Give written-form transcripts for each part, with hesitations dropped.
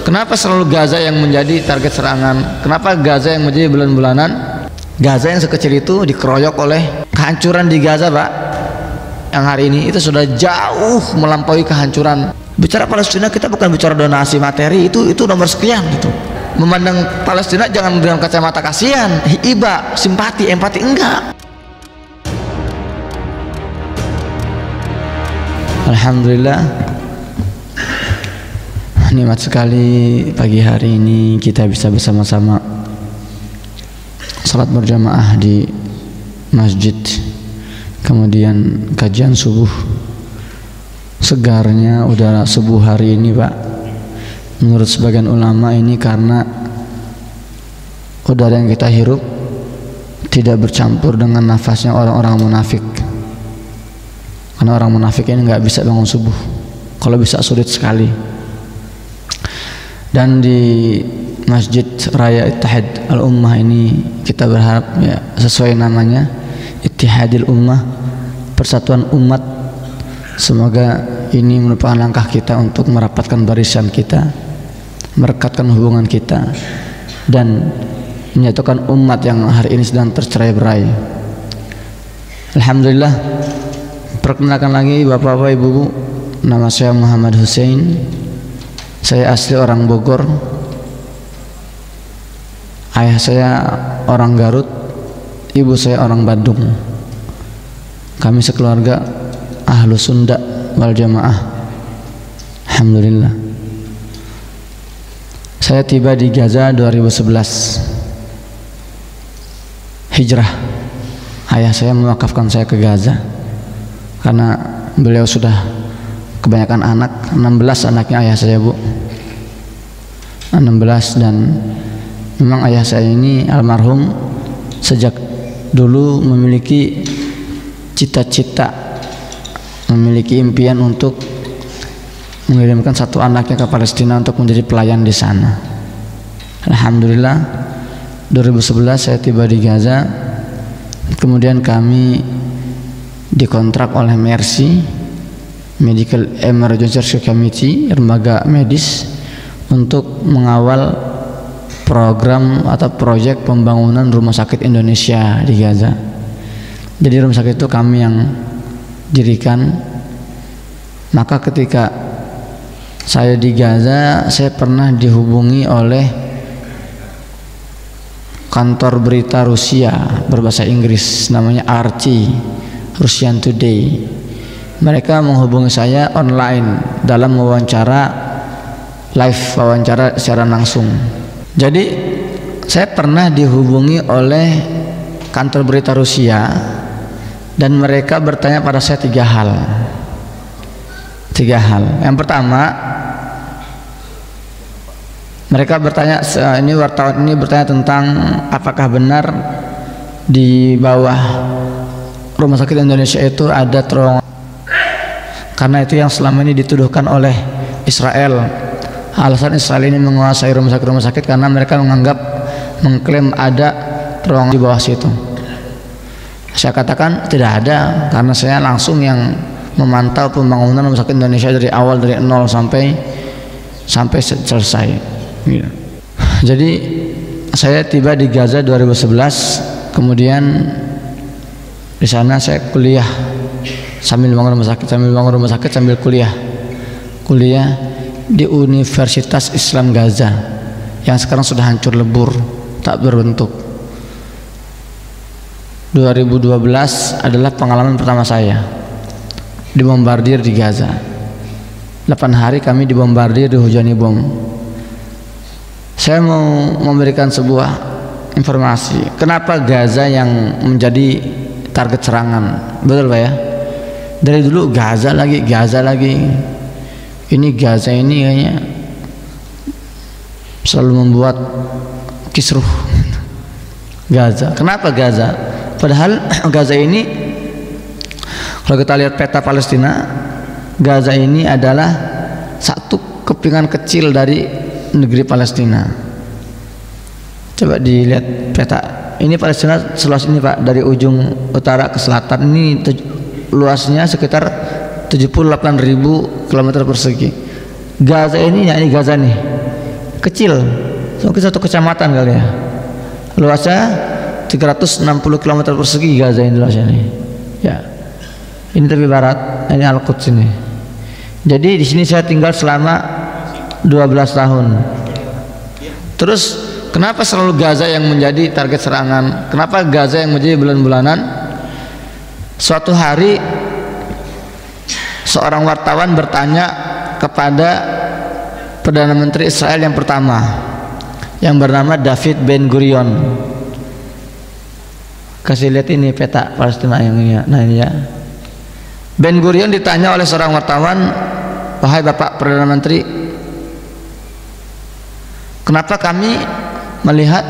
Kenapa selalu Gaza yang menjadi target serangan? Kenapa Gaza yang menjadi bulan-bulanan? Gaza yang sekecil itu dikeroyok oleh kehancuran di Gaza, Pak. Yang hari ini itu sudah jauh melampaui kehancuran. Bicara Palestina kita bukan bicara donasi materi, itu nomor sekian gitu. Memandang Palestina jangan dengan kacamata kasihan, iba, simpati, empati, enggak. Alhamdulillah, nikmat sekali pagi hari ini kita bisa bersama-sama salat berjamaah di masjid, kemudian kajian subuh. Segarnya udara subuh hari ini, Pak, menurut sebagian ulama ini karena udara yang kita hirup tidak bercampur dengan nafasnya orang-orang munafik. Karena orang munafik ini nggak bisa bangun subuh, kalau bisa sulit sekali. Dan di Masjid Raya Ittihad Al-Ummah ini kita berharap ya sesuai namanya Ittihadil Ummah, persatuan umat. Semoga ini merupakan langkah kita untuk merapatkan barisan kita, merekatkan hubungan kita, dan menyatukan umat yang hari ini sedang tercerai-berai. Alhamdulillah. Perkenalkan lagi Bapak-bapak, Ibu-ibu, nama saya Muhammad Hussein. Saya asli orang Bogor. Ayah saya orang Garut, ibu saya orang Bandung. Kami sekeluarga Ahlus Sunda wal Jamaah. Alhamdulillah. Saya tiba di Gaza 2011. Hijrah. Ayah saya mewakafkan saya ke Gaza karena beliau sudah kebanyakan anak, 16 anaknya ayah saya, Bu, 16. Dan memang ayah saya ini almarhum sejak dulu memiliki cita-cita, memiliki impian untuk mengirimkan satu anaknya ke Palestina untuk menjadi pelayan di sana. Alhamdulillah 2011 saya tiba di Gaza. Kemudian kami dikontrak oleh Mercy Medical Emergency Committee, lembaga medis, untuk mengawal program atau proyek pembangunan rumah sakit Indonesia di Gaza. Jadi rumah sakit itu kami yang dirikan. Maka ketika saya di Gaza, saya pernah dihubungi oleh kantor berita Rusia berbahasa Inggris, namanya RT, Russian Today. Mereka menghubungi saya online dalam wawancara live, wawancara secara langsung. Jadi saya pernah dihubungi oleh kantor berita Rusia dan mereka bertanya pada saya tiga hal. Yang pertama, mereka bertanya, ini wartawan ini bertanya tentang apakah benar di bawah rumah sakit Indonesia itu ada terowongan, karena itu yang selama ini dituduhkan oleh Israel. Alasan Israel ini menguasai rumah sakit karena mereka mengklaim ada terowongan di bawah situ. Saya katakan tidak ada, karena saya langsung yang memantau pembangunan rumah sakit Indonesia dari awal, dari nol sampai selesai. Jadi saya tiba di Gaza 2011, kemudian di sana saya kuliah sambil bangun rumah sakit, sambil kuliah di Universitas Islam Gaza yang sekarang sudah hancur lebur, tak berbentuk. 2012 adalah pengalaman pertama saya dibombardir di Gaza. 8 hari kami dibombardir, dihujani bom. Saya mau memberikan sebuah informasi, kenapa Gaza yang menjadi target serangan. Betul, Pak ya? Dari dulu Gaza lagi. Ini Gaza ini kayaknya selalu membuat kisruh. Gaza. Kenapa Gaza? Padahal Gaza ini, kalau kita lihat peta Palestina, Gaza ini adalah satu kepingan kecil dari negeri Palestina. Coba dilihat peta. Ini Palestina seluas ini, Pak, dari ujung utara ke selatan ini luasnya sekitar 78.000 km persegi. Gaza ini, ya ini Gaza nih, kecil, mungkin satu kecamatan kali ya. Luasnya 360 km persegi Gaza ini luasnya nih. Ya. Ini tepi barat, ini Al-Quds ini. Jadi di sini saya tinggal selama 12 tahun. Terus kenapa selalu Gaza yang menjadi target serangan? Kenapa Gaza yang menjadi bulan-bulanan? Suatu hari seorang wartawan bertanya kepada Perdana Menteri Israel yang pertama, yang bernama David Ben Gurion. Kasih lihat ini peta Palestina yang ini ya. Nah ini ya. Ben Gurion ditanya oleh seorang wartawan, wahai Bapak Perdana Menteri, kenapa kami melihat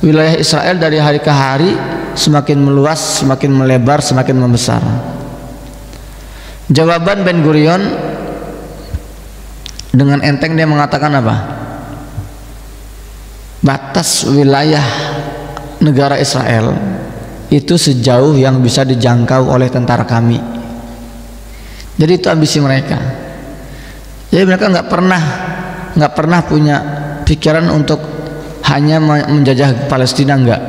wilayah Israel dari hari ke hari semakin meluas, semakin melebar, semakin membesar? Jawaban Ben Gurion dengan enteng dia mengatakan apa? Batas wilayah negara Israel itu sejauh yang bisa dijangkau oleh tentara kami. Jadi itu ambisi mereka. Jadi mereka nggak pernah punya pikiran untuk hanya menjajah Palestina, enggak.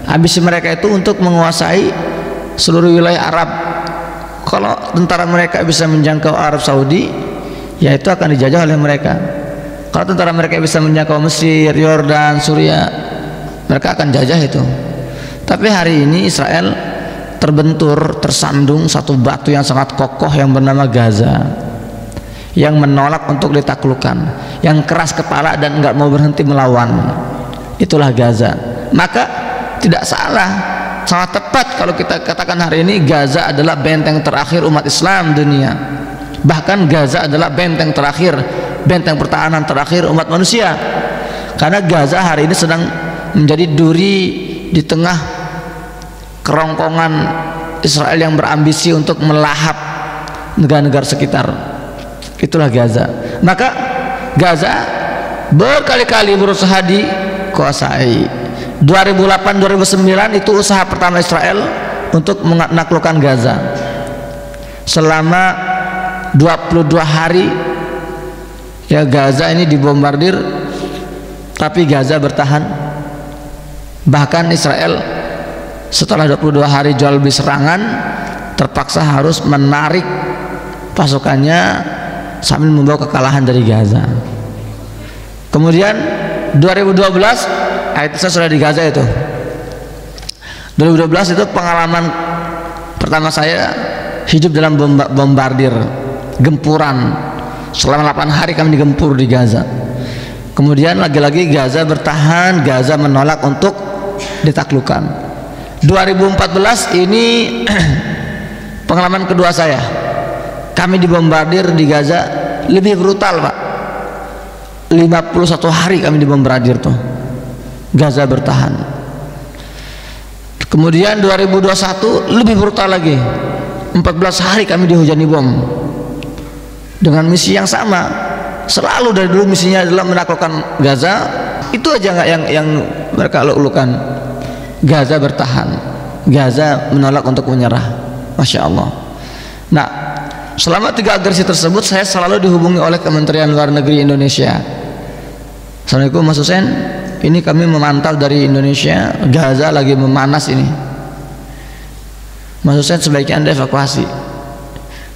Ambisi mereka itu untuk menguasai seluruh wilayah Arab. Kalau tentara mereka bisa menjangkau Arab Saudi, ya itu akan dijajah oleh mereka. Kalau tentara mereka bisa menjangkau Mesir, Yordan, Suriah, mereka akan jajah itu. Tapi hari ini Israel terbentur, tersandung satu batu yang sangat kokoh yang bernama Gaza, yang menolak untuk ditaklukkan, yang keras kepala dan enggak mau berhenti melawan. Itulah Gaza. Maka tidak salah, sangat tepat kalau kita katakan hari ini Gaza adalah benteng terakhir umat Islam dunia. Bahkan Gaza adalah benteng terakhir, benteng pertahanan terakhir umat manusia. Karena Gaza hari ini sedang menjadi duri di tengah kerongkongan Israel yang berambisi untuk melahap negara-negara sekitar. Itulah Gaza. Maka Gaza berkali-kali berusaha dikuasai. 2008-2009 itu usaha pertama Israel untuk menaklukkan Gaza. Selama 22 hari ya Gaza ini dibombardir, tapi Gaza bertahan. Bahkan Israel setelah 22 hari jual beli serangan terpaksa harus menarik pasukannya sambil membawa kekalahan dari Gaza. Kemudian 2012 itu saya sudah di Gaza itu. 2012 itu pengalaman pertama saya hidup dalam bombardir, gempuran. Selama 8 hari kami digempur di Gaza. Kemudian lagi-lagi Gaza bertahan, Gaza menolak untuk ditaklukkan. 2014 ini pengalaman kedua saya. Kami dibombardir di Gaza lebih brutal, Pak. 51 hari kami dibombardir tuh. Gaza bertahan. Kemudian 2021 lebih brutal lagi. 14 hari kami dihujani bom. Dengan misi yang sama. Selalu dari dulu misinya adalah menaklukkan Gaza. Itu aja nggak yang mereka lakukan. Gaza bertahan. Gaza menolak untuk menyerah. Masya Allah. Nah, selama 3 agresi tersebut saya selalu dihubungi oleh Kementerian Luar Negeri Indonesia. Assalamualaikum Mas Husain, ini kami memantau dari Indonesia, Gaza lagi memanas ini. Mas Husain sebaiknya Anda evakuasi.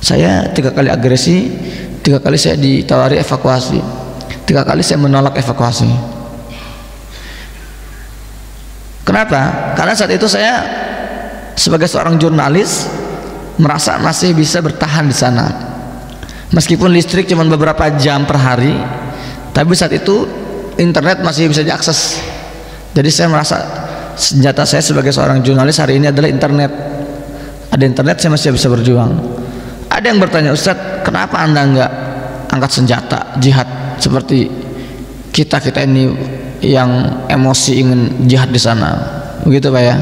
Saya 3 kali agresi, 3 kali saya ditawari evakuasi, 3 kali saya menolak evakuasi. Kenapa? Karena saat itu saya sebagai seorang jurnalis merasa masih bisa bertahan di sana. Meskipun listrik cuma beberapa jam per hari, tapi saat itu internet masih bisa diakses. Jadi saya merasa senjata saya sebagai seorang jurnalis hari ini adalah internet. Ada internet saya masih bisa berjuang. Ada yang bertanya, Ustadz, kenapa Anda enggak angkat senjata jihad seperti kita ini yang emosi ingin jihad di sana? Begitu Pak ya.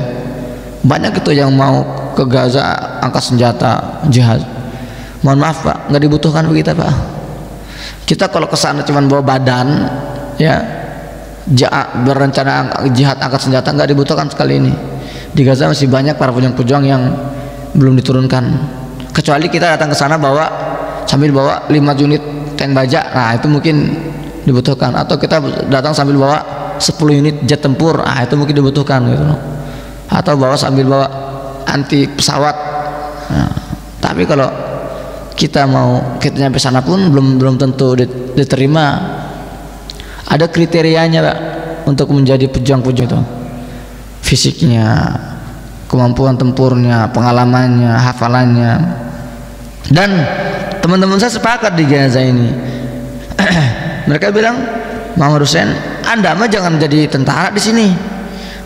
Banyak itu yang mau ke Gaza angkat senjata jihad. Mohon maaf Pak, nggak dibutuhkan begitu Pak. Kita kalau ke sana cuma bawa badan, ya berencana jihad angkat senjata nggak dibutuhkan sekali ini. Di Gaza masih banyak para pejuang-pejuang yang belum diturunkan. Kecuali kita datang ke sana sambil bawa 5 unit tank baja, nah itu mungkin dibutuhkan, atau kita datang sambil bawa 10 unit jet tempur, itu mungkin dibutuhkan gitu loh, atau sambil bawa anti pesawat. Nah, tapi kalau kita nyampe sana pun belum tentu diterima. Ada kriterianya Pak untuk menjadi pejuang-pejuang itu, fisiknya, kemampuan tempurnya, pengalamannya, hafalannya. Dan teman-teman saya sepakat di Gaza ini. Mereka bilang, Muhammad Hussein, Anda mah jangan jadi tentara di sini.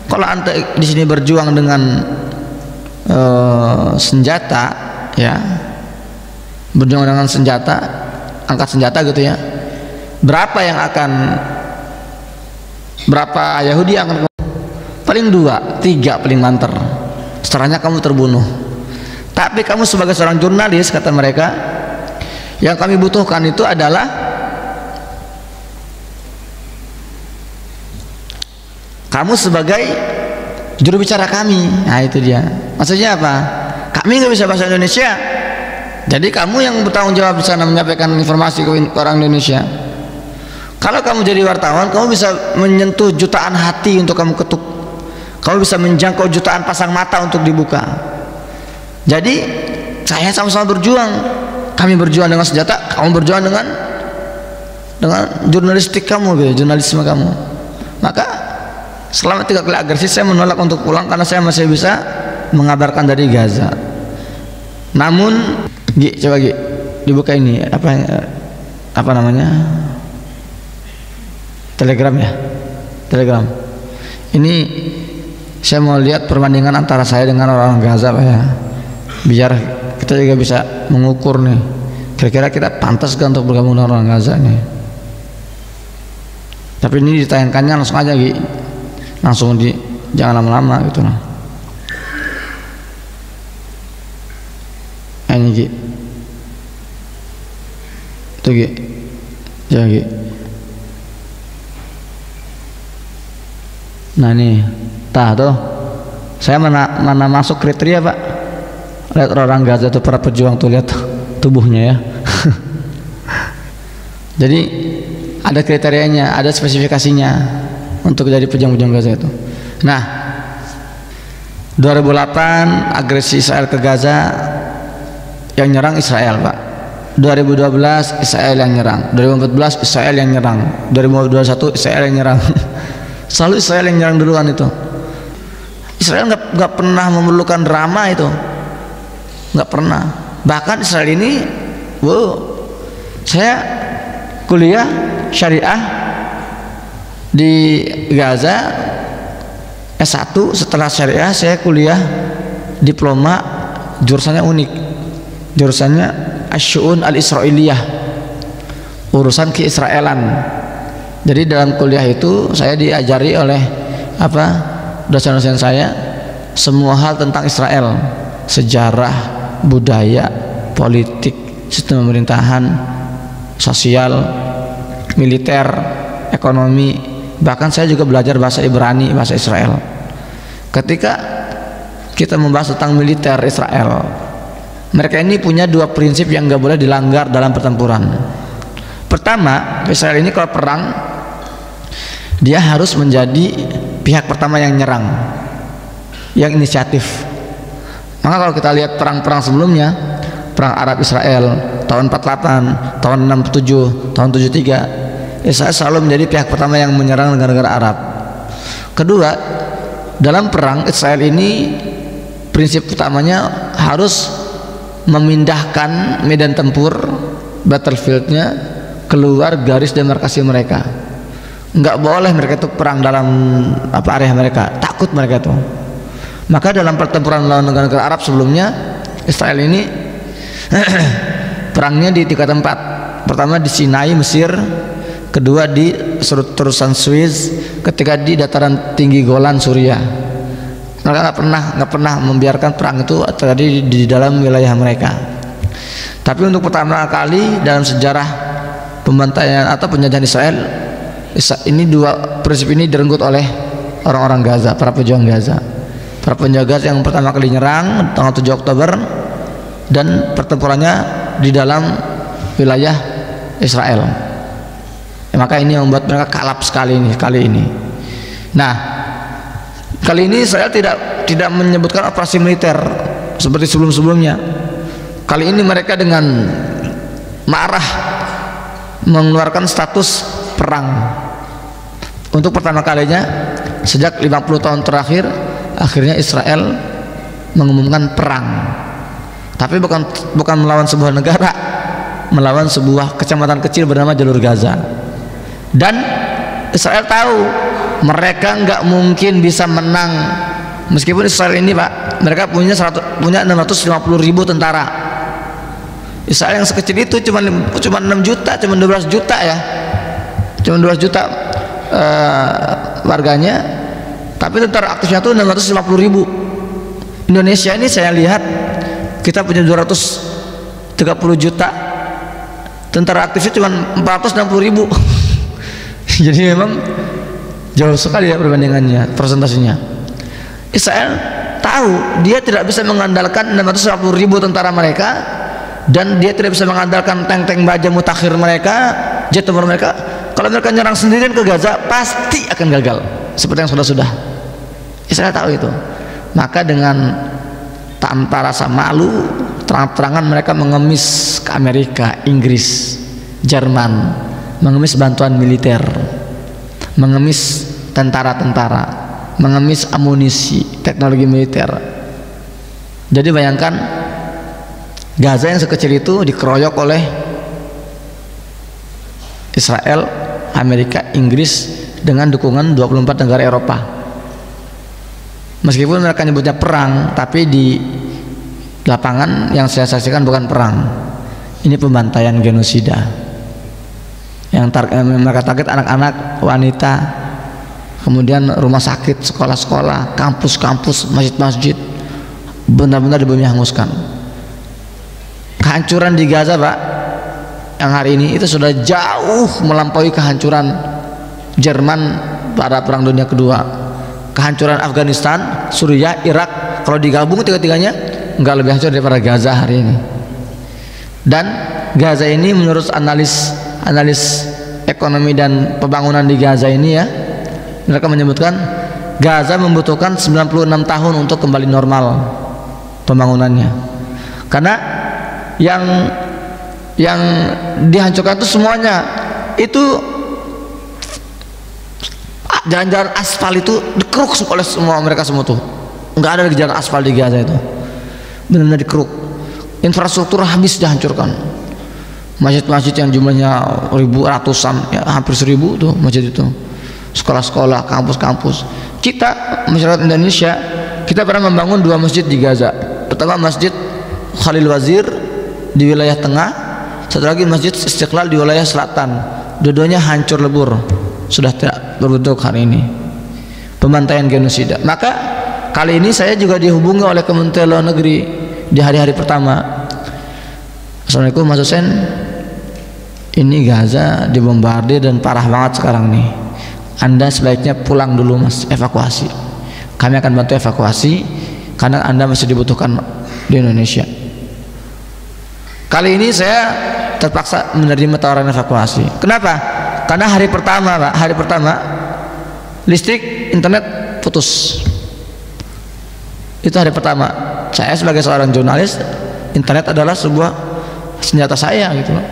Kalau Anda di sini berjuang dengan senjata, ya, berjuang dengan senjata, angkat senjata gitu ya, berapa Yahudi yang akan, paling 2, 3 paling manter, setelahnya kamu terbunuh. Tapi kamu sebagai seorang jurnalis, kata mereka, yang kami butuhkan itu adalah kamu sebagai juru bicara kami. Nah itu dia, maksudnya apa? Kami nggak bisa bahasa Indonesia, jadi kamu yang bertanggung jawab di sana menyampaikan informasi ke orang Indonesia. Kalau kamu jadi wartawan, kamu bisa menyentuh jutaan hati untuk kamu ketuk, kamu bisa menjangkau jutaan pasang mata untuk dibuka. Jadi saya sama-sama berjuang, kami berjuang dengan senjata, kamu berjuang dengan jurnalistik kamu gitu, jurnalisme kamu. Maka selama 3 kali agresi saya menolak untuk pulang karena saya masih bisa mengabarkan dari Gaza. Namun coba dibuka ini apa namanya, Telegram ya, Telegram. Ini saya mau lihat perbandingan antara saya dengan orang Gaza Pak ya, biar kita juga bisa mengukur nih, kira-kira kita pantas gak untuk bergabung dengan orang Gaza nih. Tapi ini ditayangkannya langsung aja langsung jangan lama-lama gitu lah. Ini tuh jadi. Nah nih, tuh saya mana masuk kriteria Pak? Lihat orang Gaza itu, para pejuang tuh, lihat tubuhnya ya. Jadi ada kriterianya, ada spesifikasinya untuk jadi pejuang-pejuang Gaza itu. Nah, 2008 agresi Israel ke Gaza, yang nyerang Israel Pak. 2012 Israel yang nyerang, 2014 Israel yang nyerang, 2021 Israel yang nyerang. Selalu Israel yang nyerang duluan itu. Israel nggak pernah memerlukan drama itu, nggak pernah. Bahkan Israel ini, saya kuliah syariah di Gaza S1, setelah syariah saya kuliah diploma, jurusannya unik, jurusannya Asy-Syu'un Al-Israiliyah, urusan keisraelan. Jadi dalam kuliah itu saya diajari oleh dosen-dosen saya semua hal tentang Israel, sejarah, budaya, politik, sistem pemerintahan, sosial, militer, ekonomi. Bahkan saya juga belajar bahasa Ibrani, bahasa Israel. Ketika kita membahas tentang militer Israel, mereka ini punya 2 prinsip yang nggak boleh dilanggar dalam pertempuran. Pertama, Israel ini kalau perang, dia harus menjadi pihak pertama yang nyerang, yang inisiatif. Maka kalau kita lihat perang-perang sebelumnya, perang Arab Israel tahun 48, tahun 67, tahun 73, Israel selalu menjadi pihak pertama yang menyerang negara-negara Arab. Kedua, dalam perang Israel ini prinsip utamanya harus memindahkan medan tempur, battlefieldnya, keluar garis demarkasi mereka. Nggak boleh mereka itu perang dalam area mereka, takut mereka itu. Maka dalam pertempuran lawan negara-negara Arab sebelumnya, Israel ini perangnya di 3 tempat. Pertama di Sinai, Mesir. Kedua di terusan Suez, ketika di dataran tinggi Golan, Suriah. Mereka nggak pernah membiarkan perang itu terjadi di dalam wilayah mereka. Tapi untuk pertama kali dalam sejarah pembantaian atau penjajahan Israel, ini 2 prinsip ini direnggut oleh orang-orang Gaza, para pejuang Gaza. Para pejuang Gaza yang pertama kali nyerang tanggal 7 Oktober, dan pertempurannya di dalam wilayah Israel. maka ini yang membuat mereka kalap sekali kali ini. Nah, kali ini Israel tidak menyebutkan operasi militer seperti sebelum-sebelumnya. Kali ini mereka dengan marah mengeluarkan status perang. Untuk pertama kalinya sejak 50 tahun terakhir, akhirnya Israel mengumumkan perang. Tapi bukan melawan sebuah negara, melawan sebuah kecamatan kecil bernama Jalur Gaza. Dan Israel tahu mereka nggak mungkin bisa menang. Meskipun Israel ini, Pak, mereka punya 650.000 tentara. Israel yang sekecil itu cuma 6 juta, cuma 12 juta ya, cuma 12 juta warganya, tapi tentara aktifnya tuh 650.000. Indonesia ini saya lihat kita punya 230 juta, tentara aktifnya cuma 460.000. Jadi memang jauh sekali ya perbandingannya, persentasinya. Israel tahu dia tidak bisa mengandalkan 650.000 tentara mereka, dan dia tidak bisa mengandalkan tank-tank baja mutakhir mereka, jet tempur mereka. Kalau mereka nyerang sendirian ke Gaza, pasti akan gagal seperti yang sudah-sudah. Israel tahu itu. Maka dengan tanpa rasa malu, terang-terangan mereka mengemis ke Amerika, Inggris, Jerman, mengemis bantuan militer, mengemis tentara-tentara, mengemis amunisi, teknologi militer. Jadi bayangkan, Gaza yang sekecil itu dikeroyok oleh Israel, Amerika, Inggris dengan dukungan 24 negara Eropa. Meskipun mereka nyebutnya perang, tapi di lapangan yang saya saksikan bukan perang. Ini pembantaian, genosida. Yang mereka target anak-anak, wanita, kemudian rumah sakit, sekolah-sekolah, kampus-kampus, masjid-masjid, benar-benar dibumi hanguskan. Kehancuran di Gaza, Pak, yang hari ini itu sudah jauh melampaui kehancuran Jerman pada Perang Dunia Kedua, kehancuran Afghanistan, Suriah, Irak. Kalau digabung tiga-tiganya nggak lebih hancur daripada Gaza hari ini. Dan Gaza ini menurut analis ekonomi dan pembangunan di Gaza ini ya, mereka menyebutkan Gaza membutuhkan 96 tahun untuk kembali normal pembangunannya, karena yang dihancurkan itu semuanya itu jalan-jalan aspal itu dikeruk oleh mereka semua tuh, nggak ada lagi jalan aspal di Gaza itu, benar-benar dikeruk. Infrastruktur habis dihancurkan. Masjid-masjid yang jumlahnya ratusan, ya, hampir 1000 tuh masjid itu, sekolah-sekolah, kampus-kampus. Kita masyarakat Indonesia, kita pernah membangun 2 masjid di Gaza. Pertama Masjid Khalil Wazir di wilayah tengah, satu lagi Masjid Istiqlal di wilayah selatan. Dua-duanya hancur lebur, sudah tidak berbentuk hari ini. Pembantaian genosida. Maka kali ini saya juga dihubungi oleh Kementerian Luar Negeri di hari-hari pertama. Assalamualaikum Mas Husain, ini Gaza dibombardir dan parah banget sekarang nih. Anda sebaiknya pulang dulu Mas, evakuasi. Kami akan bantu evakuasi karena Anda masih dibutuhkan di Indonesia. Kali ini saya terpaksa menerima tawaran evakuasi. Kenapa? Karena hari pertama, Pak, hari pertama listrik, internet putus. Itu hari pertama. Saya sebagai seorang jurnalis, internet adalah sebuah senjata saya gitu loh.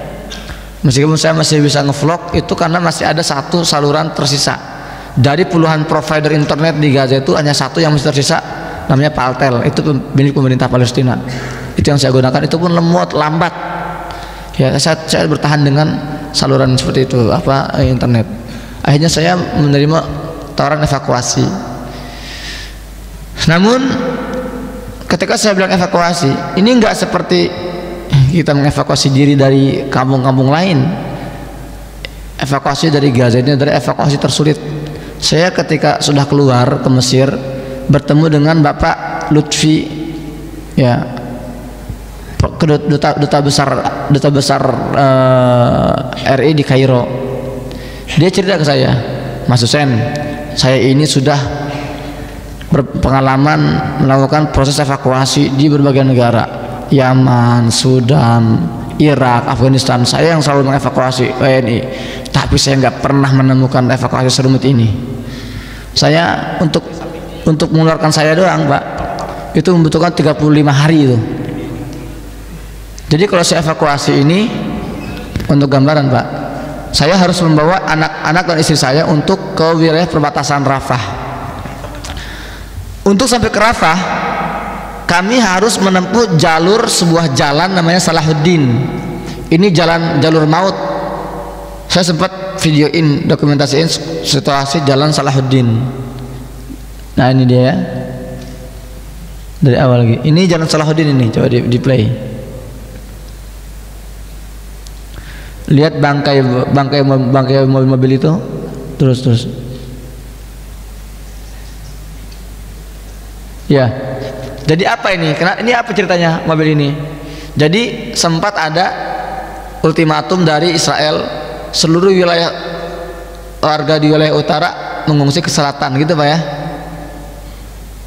Meskipun saya masih bisa ngevlog, itu karena masih ada satu saluran tersisa. Dari puluhan provider internet di Gaza itu hanya satu yang masih tersisa, namanya Paltel. Itu milik pemerintah Palestina. Itu yang saya gunakan, itu pun lambat. Ya, saya bertahan dengan saluran seperti itu, internet. Akhirnya saya menerima tawaran evakuasi. Namun ketika saya bilang evakuasi, ini enggak seperti kita mengevakuasi diri dari kampung-kampung lain. Evakuasi dari Gaza ini adalah evakuasi tersulit. Saya ketika sudah keluar ke Mesir bertemu dengan Bapak Lutfi, ya, duta besar RI di Kairo. Dia cerita ke saya, Mas Husain, saya ini sudah berpengalaman melakukan proses evakuasi di berbagai negara, Yaman, Sudan, Irak, Afghanistan. Saya yang selalu mengevakuasi WNI. Tapi saya nggak pernah menemukan evakuasi serumit ini. Saya untuk mengeluarkan saya doang, Pak, itu membutuhkan 35 hari itu. Jadi kalau saya evakuasi ini, untuk gambaran, Pak, saya harus membawa anak-anak dan istri saya untuk ke wilayah perbatasan Rafah. Untuk sampai ke Rafah, kami harus menempuh sebuah jalan namanya Salahuddin. Ini jalur maut. Saya sempat videoin, dokumentasiin situasi jalan Salahuddin. Nah ini dia ya, dari awal lagi. Ini jalan Salahuddin ini, coba di play. Lihat bangkai mobil-mobil itu, terus. Ya. Jadi apa ini? Ini apa ceritanya mobil ini? Jadi sempat ada ultimatum dari Israel, seluruh wilayah warga di wilayah utara mengungsi ke selatan, gitu Pak ya.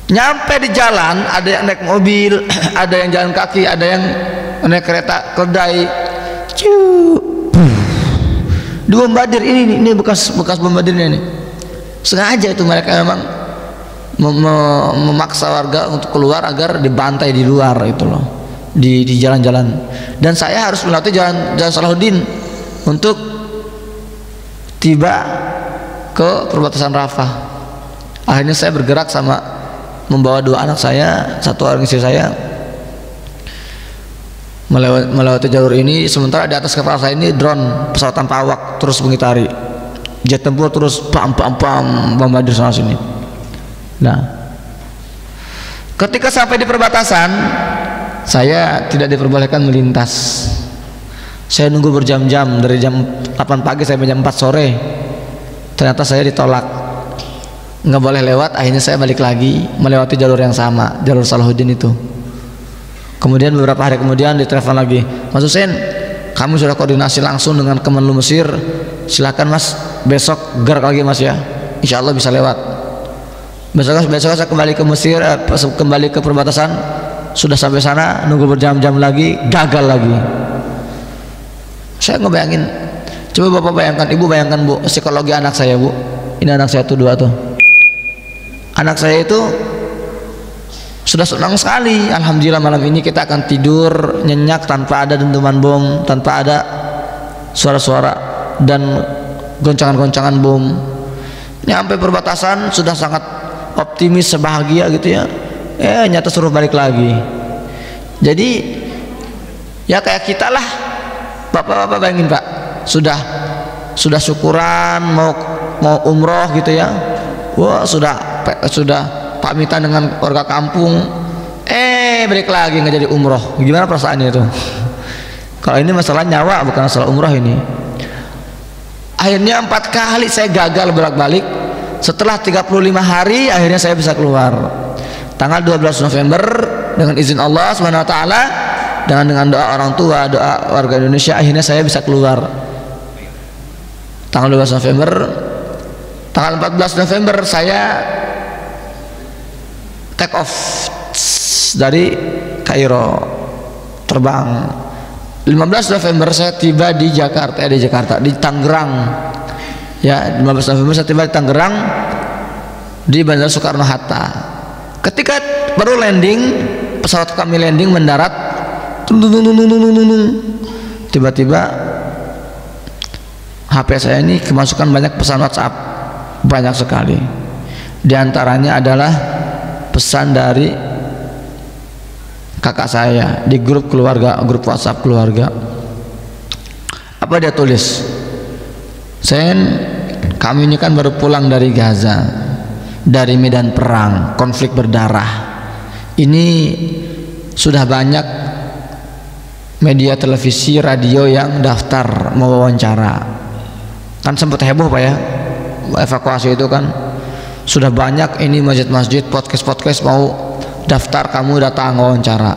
Nyampe di jalan, ada yang naik mobil, ada yang jalan kaki, ada yang naik kereta keledai. Dibombardir ini bekas bombardirnya ini. Sengaja itu mereka memang memaksa warga untuk keluar agar dibantai di luar itu loh, di jalan-jalan. Dan saya harus melewati jalan Salahuddin untuk tiba ke perbatasan Rafah. Akhirnya saya bergerak membawa 2 anak saya, 1 orang istri saya, melewati jalur ini. Sementara di atas kepala saya ini drone, pesawat tanpa awak terus mengitari, jet tempur terus pam bombardir sana sini. Nah, ketika sampai di perbatasan, saya tidak diperbolehkan melintas. Saya nunggu berjam-jam, dari jam 8 pagi sampai jam 4 sore. Ternyata saya ditolak, nggak boleh lewat. Akhirnya saya balik lagi melewati jalur yang sama, jalur Salahuddin itu. Kemudian beberapa hari kemudian ditelepon lagi, Mas Husein, kamu sudah koordinasi langsung dengan Kemenlu Mesir, silakan Mas, besok gerak lagi Mas ya, insya Allah bisa lewat. Besok saya kembali ke Mesir, kembali ke perbatasan, sudah sampai sana, nunggu berjam-jam lagi, gagal lagi. Saya ngebayangin, coba Bapak bayangkan, Ibu bayangkan Bu, psikologi anak saya Bu. Ini anak saya tuh 2 tuh. Anak saya itu sudah senang sekali, alhamdulillah malam ini kita akan tidur nyenyak tanpa ada dentuman bom, tanpa ada suara-suara dan goncangan-goncangan bom. Nyampe perbatasan sudah sangat optimis, sebahagia gitu ya. Nyata suruh balik lagi. Jadi ya kayak kita lah, bapak-bapak bayangin Pak, sudah syukuran mau umroh gitu ya. Wah sudah pamitan dengan warga kampung, balik lagi nggak jadi umroh. Gimana perasaannya itu? Kalau ini masalah nyawa, bukan masalah umroh ini. Akhirnya 4 kali saya gagal bolak-balik. Setelah 35 hari akhirnya saya bisa keluar. Tanggal 12 November dengan izin Allah Subhanahu wa taala, dengan doa orang tua, doa warga Indonesia, akhirnya saya bisa keluar. Tanggal 12 November, tanggal 14 November saya take off dari Kairo, terbang. 15 November saya tiba di Jakarta, di Tangerang. Ya, 15 November saya tiba di Tangerang di Bandara Soekarno-Hatta. Ketika baru landing, pesawat kami landing mendarat, tiba-tiba HP saya ini kemasukan banyak pesan WhatsApp, banyak sekali. Di antaranya adalah pesan dari kakak saya di grup keluarga, grup WhatsApp keluarga. Apa dia tulis? Sen, kami ini kan baru pulang dari Gaza, dari medan perang, konflik berdarah. Ini sudah banyak media televisi, radio yang daftar mau wawancara. Kan sempat heboh Pak ya, evakuasi itu kan. Sudah banyak ini masjid-masjid, podcast mau daftar, kamu datang wawancara.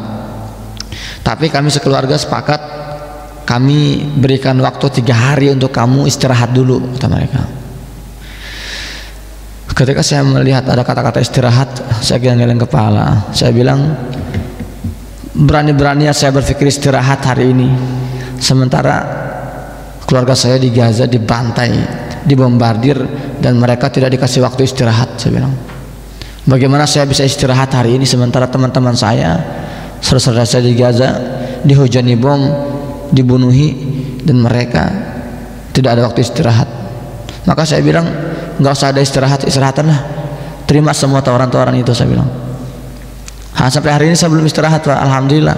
Tapi kami sekeluarga sepakat, kami berikan waktu 3 hari untuk kamu istirahat dulu, kata mereka. Ketika saya melihat ada kata-kata istirahat, saya geleng-geleng kepala. Saya bilang, berani-beraninya saya berpikir istirahat hari ini, sementara keluarga saya di Gaza dibantai, dibombardir, dan mereka tidak dikasih waktu istirahat. Saya bilang, bagaimana saya bisa istirahat hari ini sementara teman-teman saya, saudara-saudara saya di Gaza dihujani bom, dibunuhi, dan mereka tidak ada waktu istirahat. Maka saya bilang, nggak usah ada istirahat-istirahatan lah, terima semua tawaran-tawaran itu. Saya bilang, sampai hari ini saya belum istirahat, Pak. Alhamdulillah,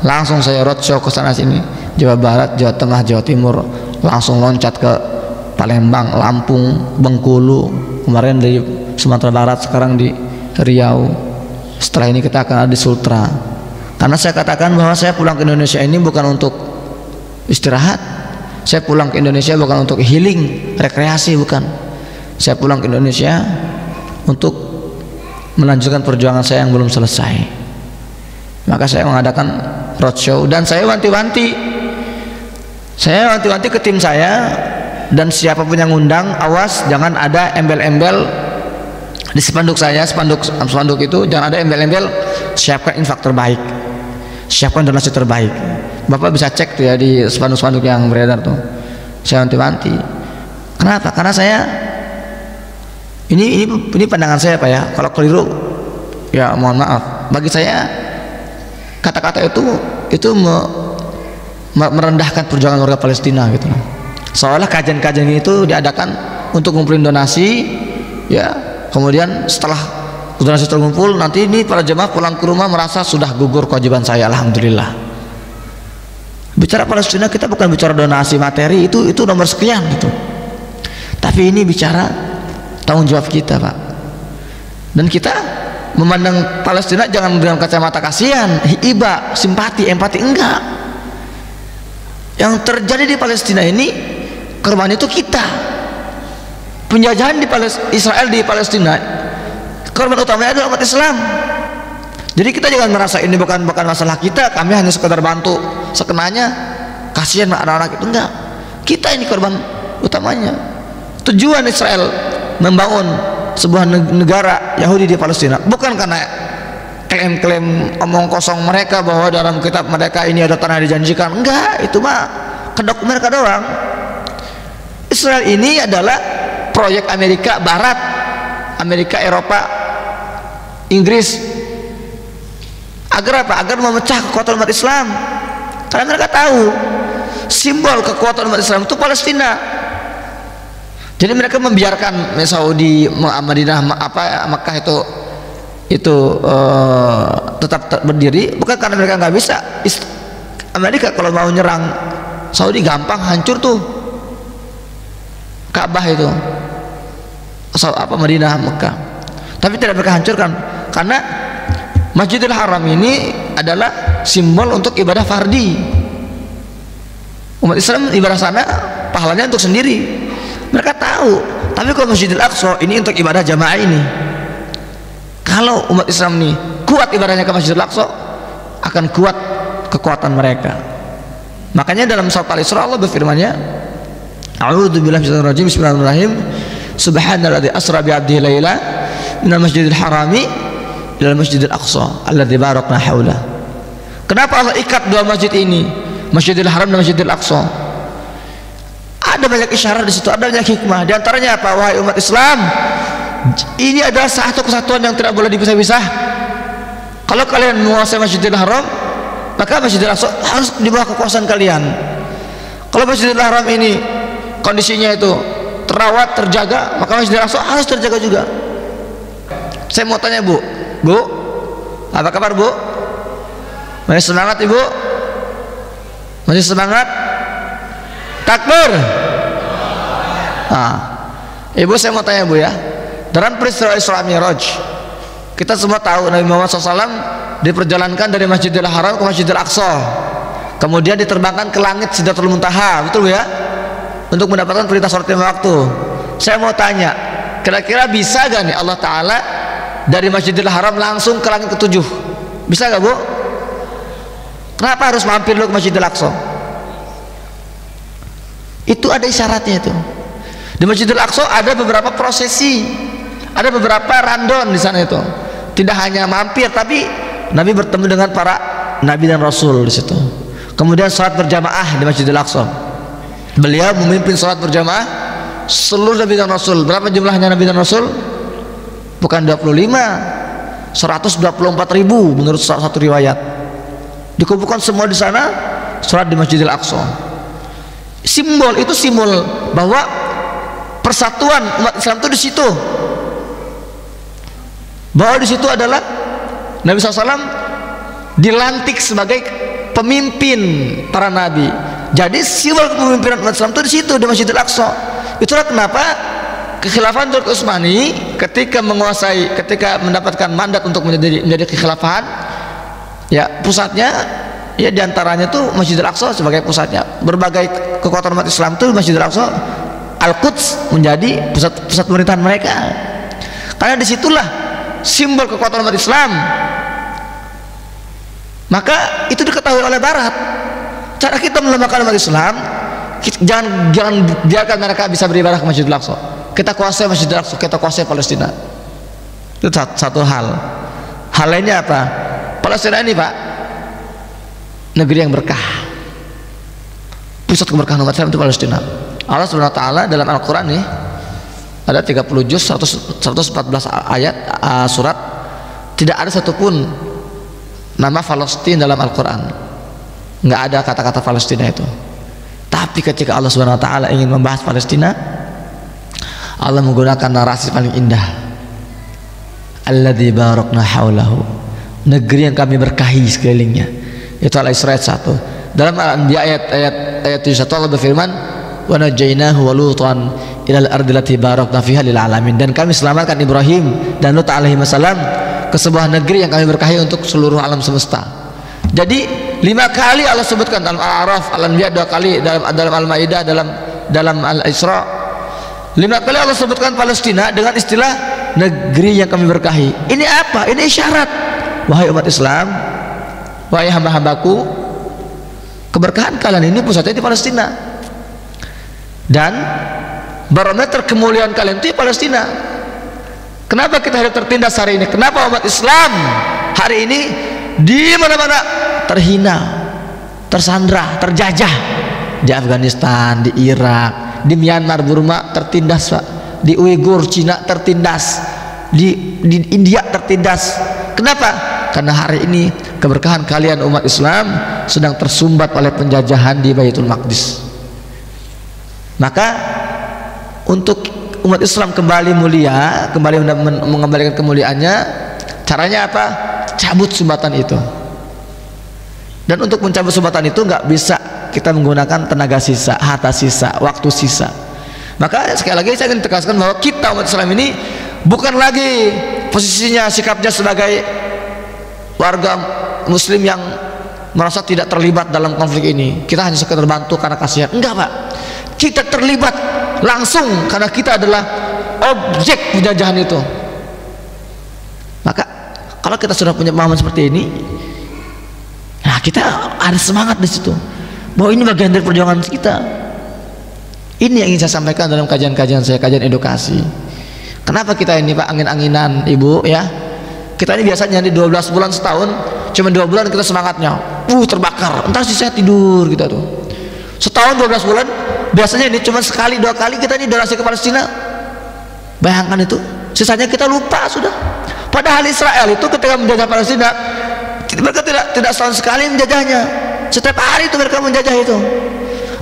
langsung saya roadshow ke sana sini, Jawa Barat, Jawa Tengah, Jawa Timur, langsung loncat ke Palembang, Lampung, Bengkulu, kemarin di Sumatera Barat, sekarang di Riau. Setelah ini kita akan ada di Sultra. Karena saya katakan bahwa saya pulang ke Indonesia ini bukan untuk istirahat, saya pulang ke Indonesia bukan untuk healing, rekreasi, bukan. Saya pulang ke Indonesia untuk melanjutkan perjuangan saya yang belum selesai. Maka saya mengadakan roadshow, dan saya wanti-wanti ke tim saya, dan siapapun yang ngundang, awas jangan ada embel-embel di spanduk saya, spanduk itu jangan ada embel-embel siapkan infak terbaik, siapkan donasi terbaik. Bapak bisa cek tuh ya di spanduk-spanduk yang beredar tuh. Saya wanti-wanti. Kenapa? Karena saya ini pandangan saya, Pak ya. Kalau keliru ya mohon maaf. Bagi saya kata-kata itu merendahkan perjuangan warga Palestina gitu. Seolah kajian-kajian itu diadakan untuk ngumpulin donasi, ya. Kemudian setelah donasi terkumpul, nanti ini para jemaah pulang ke rumah merasa sudah gugur kewajiban saya. Alhamdulillah. Bicara Palestina kita bukan bicara donasi materi, itu nomor sekian gitu. Tapi ini bicara tanggung jawab kita, Pak. Dan kita memandang Palestina jangan dengan kacamata kasihan, iba, simpati, empati, enggak. Yang terjadi di Palestina ini, korban itu kita. Penjajahan di Israel di Palestina, korban utamanya adalah umat Islam. Jadi kita jangan merasa ini bukan masalah kita, kami hanya sekedar bantu sekenanya, kasihan anak-anak itu, enggak. Kita ini korban utamanya. Tujuan Israel membangun sebuah negara Yahudi di Palestina bukan karena klaim-klaim omong kosong mereka bahwa dalam kitab mereka ini ada tanah dijanjikan. Enggak, itu mah kedok mereka doang. Israel ini adalah proyek Amerika Barat, Amerika, Eropa, Inggris. Agar apa? Agar memecah kekuatan umat Islam. Karena mereka tahu simbol kekuatan umat Islam itu Palestina. Jadi mereka membiarkan Saudi, Madinah, Makkah itu tetap berdiri bukan karena mereka nggak bisa. Amerika kalau mau nyerang Saudi gampang, hancur tuh Ka'bah itu, Madinah, Makkah. Tapi tidak mereka hancurkan karena Masjidil Haram ini adalah simbol untuk ibadah fardi. Umat Islam ibadah sana pahalanya untuk sendiri. Mereka tahu. Tapi kalau Masjidil Aqsa ini untuk ibadah jamaah ini. Kalau umat Islam ini kuat ibadahnya ke Masjidil Aqsa, akan kuat kekuatan mereka. Makanya dalam surat Al-Isra Allah berfirman-Nya, A'udzubillahi minasyaitonir rajim, bismillahirrahmanirrahim. Subhanalladzi asra bi 'abdihi laila minal masjidil harami ilal masjidil aqsa alladzi barakna haula. Kenapa Allah ikat dua masjid ini, Masjidil Haram dan Masjidil Aqsa? Ada banyak isyarat di situ, ada banyak hikmah. Di antaranya apa? Wahai umat Islam, ini adalah satu kesatuan yang tidak boleh dipisah-pisah. Kalau kalian menguasai Masjidil Haram, maka Masjidil Aqsa harus di bawah kekuasaan kalian. Kalau Masjidil Haram ini kondisinya itu terawat, terjaga, maka Masjidil Aqsa harus terjaga juga. Saya mau tanya Bu, apa kabar Bu? Masih semangat Ibu? Masih semangat? Takbir. Ibu, saya mau tanya Bu ya, dalam peristiwa Isra Mi'raj kita semua tahu Nabi Muhammad SAW diperjalankan dari Masjidil Haram ke Masjidil Aqsa, kemudian diterbangkan ke langit Sidratul Muntaha, betul Bu ya, untuk mendapatkan perintah sholat lima waktu. Saya mau tanya, kira-kira bisa gak nih Allah Ta'ala dari Masjidil Haram langsung ke langit ke-7? Bisa gak Bu? Kenapa harus mampir dulu ke Masjidil Aqsa? Itu ada isyaratnya itu. Di Masjidil Aqsa ada beberapa prosesi, ada beberapa randon di sana itu. Tidak hanya mampir, tapi Nabi bertemu dengan para Nabi dan Rasul di situ. Kemudian sholat berjamaah di Masjidil Aqsa. Beliau memimpin sholat berjamaah seluruh Nabi dan Rasul. Berapa jumlahnya Nabi dan Rasul? Bukan 25, 124.000 menurut salah satu riwayat. Dikumpulkan semua di sana, sholat di Masjidil Aqsa. Simbol itu, simbol bahwa persatuan umat Islam itu di situ. Bahwa di situ adalah Nabi SAW dilantik sebagai pemimpin para nabi. Jadi simbol kepemimpinan umat Islam itu di situ, di Masjidil Aqsa. Itulah kenapa kekhilafan Turki Utsmani ketika mendapatkan mandat untuk menjadi kekhilafahan, ya pusatnya ya diantaranya tuh Masjidil Aqsa sebagai pusatnya. Berbagai kekuatan umat Islam itu Masjidil Aqsa, Al-Quds menjadi pusat pemerintahan mereka. Karena disitulah simbol kekuatan umat Islam. Maka itu diketahui oleh Barat. Cara kita melemahkan umat Islam, jangan biarkan mereka bisa beribadah ke Masjidil Aqsa. Kita kuasai Masjidil Aqsa, kita kuasai Palestina. Itu satu hal. Hal lainnya apa? Palestina ini, Pak, negeri yang berkah. Pusat keberkahan umat Islam itu Palestina. Allah Subhanahu wa taala dalam Al-Qur'an nih ada 30 juz, 114 ayat surat, tidak ada satupun nama Palestina dalam Al-Quran. Nggak ada kata-kata Palestina itu. Tapi ketika Allah Subhanahu wa taala ingin membahas Palestina, Allah menggunakan narasi paling indah. Alladzi barakna haulahu, negeri yang kami berkahi sekelilingnya. Itu Al-Isra 1. Dalam Al-Anbiya ayat 71 Allah berfirman, wa najainahu wa lutan ilal ardi allati barakna fiha lil alamin, dan kami selamatkan Ibrahim dan Lut alaihi wasallam ke sebuah negeri yang kami berkahi untuk seluruh alam semesta. Jadi 5 kali Allah sebutkan dalam Al-A'raf, Al-Anbiya 2 kali, dalam Al-Maidah, dalam Al-Isra 5 kali Allah sebutkan Palestina dengan istilah negeri yang kami berkahi. Ini apa? Ini isyarat, wahai umat Islam, wahai hamba-hambaku, keberkahan kalian ini pusatnya di Palestina, dan barometer kemuliaan kalian itu di Palestina. Kenapa kita hidup tertindas hari ini? Kenapa umat Islam hari ini di mana-mana terhina, tersandra, terjajah? Di Afghanistan, di Irak, di Myanmar, Burma tertindas, Pak. Di Uighur, Cina tertindas, di India tertindas. Kenapa? Karena hari ini keberkahan kalian umat Islam sedang tersumbat oleh penjajahan di Baitul Maqdis. Maka untuk umat Islam kembali mulia, kembali mengembalikan kemuliaannya, caranya apa? Cabut sumbatan itu. Dan untuk mencabut sumbatan itu nggak bisa kita menggunakan tenaga sisa, harta sisa, waktu sisa. Maka sekali lagi saya ingin tegaskan bahwa kita umat Islam ini bukan lagi posisinya, sikapnya sebagai warga Muslim yang merasa tidak terlibat dalam konflik ini. Kita hanya sekedar bantu karena kasihan. Enggak, Pak. Kita terlibat langsung karena kita adalah objek penjajahan itu. Maka kalau kita sudah punya pemahaman seperti ini, nah kita ada semangat di situ bahwa ini bagian dari perjuangan kita. Ini yang ingin saya sampaikan dalam kajian-kajian saya, kajian edukasi. Kenapa kita ini, Pak, angin-anginan, Ibu, ya? Kita ini biasanya di 12 bulan setahun, cuma 2 bulan kita semangatnya terbakar, entar sih saya tidur kita tuh. Setahun 12 bulan biasanya ini cuma sekali 2 kali kita ini donasi ke Palestina. Bayangkan itu, sisanya kita lupa sudah. Padahal Israel itu ketika menjajah Palestina, mereka tidak setahun sekali menjajahnya, setiap hari itu mereka menjajah itu.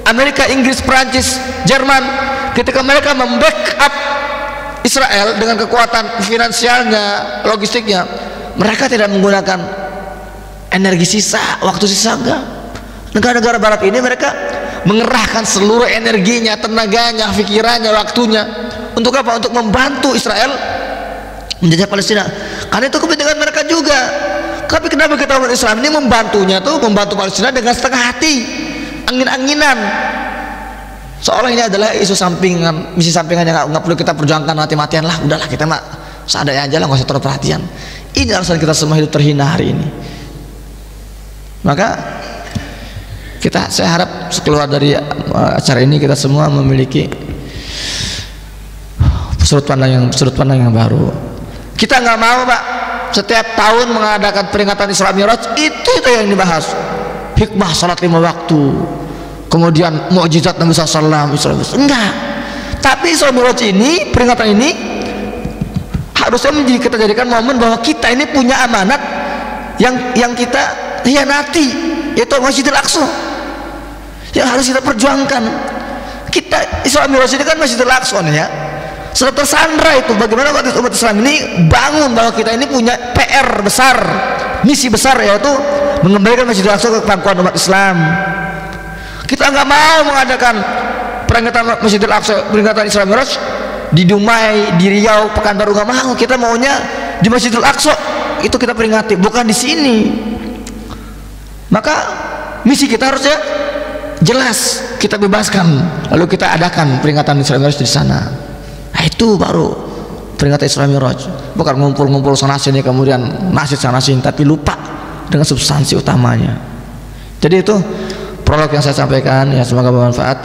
Amerika, Inggris, Perancis, Jerman, ketika mereka membackup Israel dengan kekuatan finansialnya, logistiknya, mereka tidak menggunakan energi sisa, waktu sisa, enggak. Negara-negara Barat ini mereka mengerahkan seluruh energinya, tenaganya, pikirannya, waktunya untuk apa? Untuk membantu Israel menjajah Palestina. Karena itu kepentingan mereka juga. Tapi kenapa kita umat Islam ini membantunya tuh, membantu Palestina dengan setengah hati, angin-anginan, seolah ini adalah isu sampingan, misi sampingan yang nggak perlu kita perjuangkan mati-matian lah. Udahlah kita mah seadanya aja lah, nggak usah terlalu perhatian. Ini alasan kita semua hidup terhina hari ini. Maka saya harap keluar dari acara ini kita semua memiliki sudut pandang yang baru. Kita nggak mau, Pak, setiap tahun mengadakan peringatan Isra Mi'raj itu yang dibahas. Hikmah salat 5 waktu, kemudian mukjizat Nabi SAW. Enggak. Tapi Isra Mi'raj ini, peringatan ini harusnya kita jadikan momen bahwa kita ini punya amanat yang kita hianati, yaitu Masjidil Aqsa, yang harus kita perjuangkan. Kita Isra Mi'raj ini kan Masjidil Aqsa nih ya, sudah tersandra itu. Bagaimana umat Islam ini bangun bahwa kita ini punya PR besar, misi besar, yaitu mengembalikan Masjidil Aqsa ke pangkuan umat Islam. Kita nggak mau mengadakan peringatan Masjidil Aqsa, peringatan Isra Mi'raj di Dumai, di Riau, Pekanbaru, nggak mau. Kita maunya di Masjidil Aqsa itu kita peringati, bukan di sini. Maka misi kita harusnya jelas, kita bebaskan, lalu kita adakan peringatan Isra Mi'raj di sana. Nah, itu baru peringatan Isra Mi'raj, bukan ngumpul-ngumpul sana sini kemudian nasid sana sini tapi lupa dengan substansi utamanya. Jadi itu prolog yang saya sampaikan, ya semoga bermanfaat.